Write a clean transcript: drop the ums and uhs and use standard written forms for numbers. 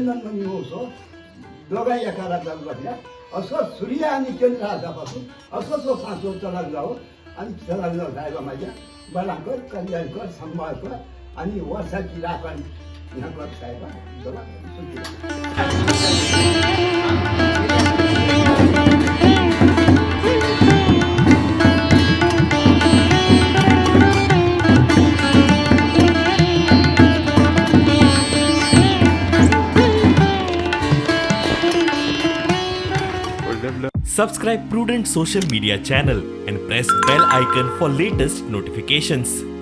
गठबंधन पनि होसो दोघा एका राज्यात बसल्या असं सूर्य आणि चंद्र आजपासून असं तो सांगतो चढाक जावं आणि चढाक जावं साहेबा माझ्या बलाकर कल्याण कर सांभाळ कर आणि वर्षाची राखण ह्या कर साहेबा जरा Subscribe Prudent social media channel and press bell icon for latest notifications.